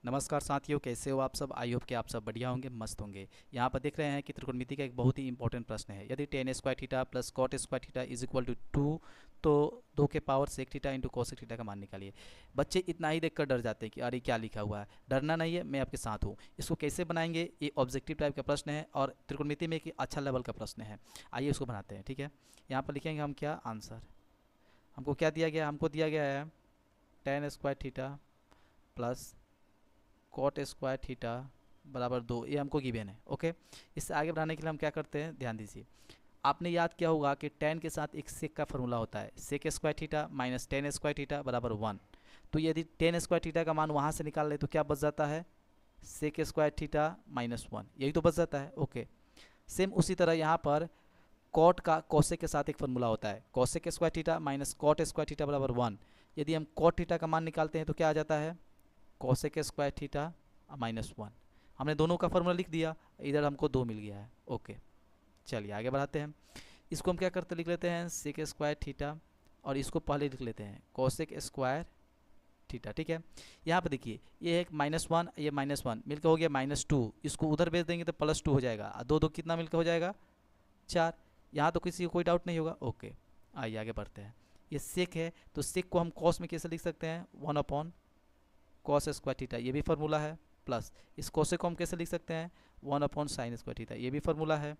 नमस्कार साथियों, कैसे हो आप सब। आई होप कि आप सब बढ़िया होंगे, मस्त होंगे। यहाँ पर देख रहे हैं कि त्रिकोणमिति का एक बहुत ही इंपॉर्टेंट प्रश्न है। यदि tan square theta plus cot square theta is equal to 2, तो 2 के power sec theta into cosec theta का मान निकालिए। बच्चे इतना ही देखकर डर जाते हैं कि अरे क्या लिखा हुआ है। डरना नहीं है, मैं आपके साथ हूँ। इसको कैसे बनाएंगे, ये ऑब्जेक्टिव टाइप का प्रश्न है और त्रिकोणमिति में एक अच्छा लेवल का प्रश्न है। आइए उसको बनाते हैं। ठीक है, यहाँ पर लिखेंगे हम क्या आंसर। हमको क्या दिया गया, हमको दिया गया है tan square theta plus cot square theta बराबर 2, ये हमको गिवन है। ओके, इससे आगे बढ़ाने के लिए हम क्या करते हैं, ध्यान दीजिए। आपने याद किया होगा कि टेन के साथ एक सेक का फॉर्मूला होता है, sec square theta minus tan square theta बराबर 1। तो यदि टेन स्क्वायर थीटा का मान वहाँ से निकाल ले तो क्या बच जाता है, सेक स्क्वायर थीटा माइनस 1, यही तो बच जाता है। ओके, सेम उसी तरह यहाँ पर कॉट का कोसेक के साथ एक फॉर्मूला होता है, cosec square theta minus cot square theta बराबर 1। यदि हम कॉट थीटा का मान निकालते हैं तो क्या आ जाता है, कोसेक स्क्वायर थीटा माइनस 1। हमने दोनों का फॉर्मूला लिख दिया, इधर हमको 2 मिल गया है। ओके, चलिए आगे बढ़ाते हैं। इसको हम क्या करते लिख लेते हैं सेक स्क्वायर थीटा, और इसको पहले लिख लेते हैं कोसेक स्क्वायर थीटा। ठीक है, यहाँ पर देखिए ये एक -1, ये -1 मिलकर हो गया -2। इसको उधर भेज देंगे तो +2 हो जाएगा, दो दो कितना मिलकर हो जाएगा 4। यहाँ तो किसी को कोई डाउट नहीं होगा। ओके, आइए आगे बढ़ते हैं। ये सेक है तो सेक को हम कॉस में कैसे लिख सकते हैं, 1 कॉस स्क्वायर थीटा, ये भी फार्मूला है। प्लस इस कोसेक को हम कैसे लिख सकते हैं, 1 साइन स्क्वायर थीटा, ये भी फार्मूला है।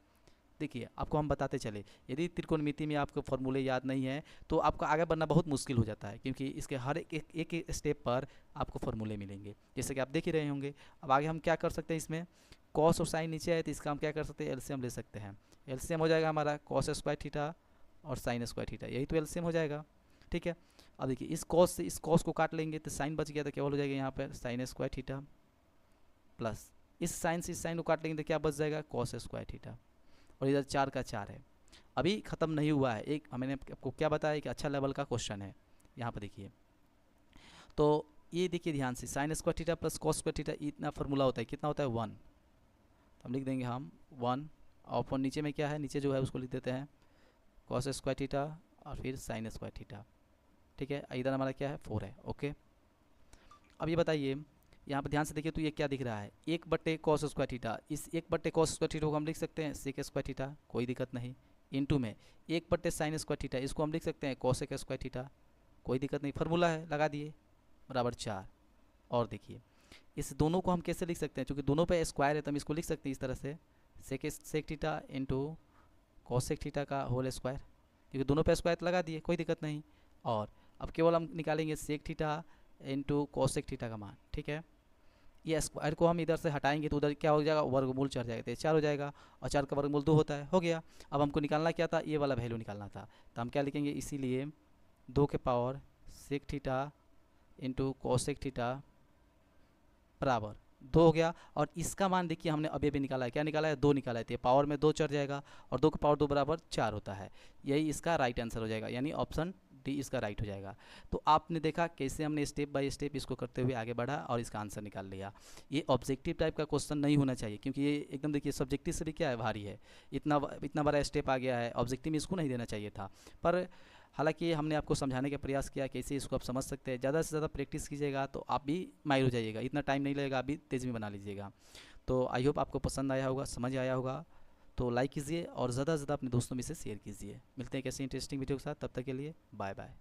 देखिए आपको हम बताते चले, यदि त्रिकोणमिति में आपको फॉर्मूले याद नहीं है तो आपका आगे बढ़ना बहुत मुश्किल हो जाता है, क्योंकि इसके हर एक स्टेप पर आपको फॉर्मूले मिलेंगे, जैसे कि आप देख ही रहे होंगे। अब आगे हम क्या कर सकते हैं, इसमें कॉस और साइन नीचे आए तो इसका हम क्या कर सकते हैं, एलसीएम ले सकते हैं। एलसीएम हो जाएगा हमारा कॉस स्क्वायर थीटा और साइन स्क्वायर थीटा, यही तो एलसीएम हो जाएगा। ठीक है, अब देखिए इस कॉस से इस कॉस को काट लेंगे तो साइन बच गया, तो केवल हो जाएगा यहाँ पर साइन स्क्वायर थीटा, प्लस इस साइन से इस साइन को काट लेंगे तो क्या बच जाएगा, कॉस स्क्वायर थीटा। और इधर 4 का 4 है। अभी ख़त्म नहीं हुआ है, एक मैंने आपको क्या बताया कि अच्छा लेवल का क्वेश्चन है। यहाँ पर देखिए, तो ये देखिए ध्यान से, sine square theta plus cos square theta इतना फार्मूला होता है, कितना होता है 1। तो हम लिख देंगे हम 1, और नीचे में क्या है, नीचे जो है उसको लिख देते हैं कॉस स्क्वायर थीटा और फिर साइन स्क्वायर थीटा। ठीक है, इधर हमारा क्या है 4 है। ओके, अब ये बताइए, यहाँ पर ध्यान से देखिए तो ये क्या दिख रहा है, 1/cos स्क्वायर थीटा। इस 1/cos स्क्वायर थीटा को हम लिख सकते हैं सेक स्क्वायर थीटा, कोई दिक्कत नहीं। इनटू में 1/sin स्क्वायर थीटा, इसको हम लिख सकते हैं कोसेक स्क्वायर थीटा, कोई दिक्कत नहीं, फार्मूला है लगा दिए, बराबर 4। और देखिए इस दोनों को हम कैसे लिख सकते हैं, क्योंकि दोनों पे स्क्वायर है तो हम इसको लिख सकते हैं इस तरह से, sec theta into cosec theta का होल स्क्वायर, क्योंकि दोनों पे स्क्वायर लगा दिए, कोई दिक्कत नहीं। और अब केवल हम निकालेंगे sec theta into cosec theta का मान। ठीक है, ये स्क्वायर को हम इधर से हटाएंगे तो उधर क्या हो जाएगा, वर्गमूल चढ़ जाएगा, तो 4 हो जाएगा, और 4 का वर्गमूल 2 होता है, हो गया। अब हमको निकालना क्या था, ये वाला वैल्यू निकालना था, तो हम क्या लिखेंगे, इसीलिए 2 के power sec theta into cosec theta बराबर 2 हो गया। और इसका मान देखिए हमने अभी अभी निकाला है, क्या निकाला है, 2 निकाला है, तो पावर में 2 चढ़ जाएगा, और 2 का पावर 2 बराबर 4 होता है। यही इसका राइट आंसर हो जाएगा, यानी ऑप्शन डी इसका राइट हो जाएगा। तो आपने देखा कैसे हमने स्टेप बाय स्टेप इसको करते हुए आगे बढ़ा और इसका आंसर निकाल लिया। ये ऑब्जेक्टिव टाइप का क्वेश्चन नहीं होना चाहिए, क्योंकि ये एकदम देखिए सब्जेक्टिव से भी क्या है, भारी है। इतना बड़ा स्टेप आ गया है, ऑब्जेक्टिव में इसको नहीं देना चाहिए था। पर हालांकि हमने आपको समझाने का प्रयास किया कैसे इसको आप समझ सकते हैं। ज़्यादा से ज़्यादा प्रैक्टिस कीजिएगा तो आप भी माहिर हो जाइएगा, इतना टाइम नहीं लगेगा, आप भी तेज़ में बना लीजिएगा। तो आई होप आपको पसंद आया होगा, समझ आया होगा। तो लाइक कीजिए और ज़्यादा से ज़्यादा अपने दोस्तों में से शेयर कीजिए। मिलते हैं कैसे इंटरेस्टिंग वीडियो के साथ, तब तक के लिए बाय बाय।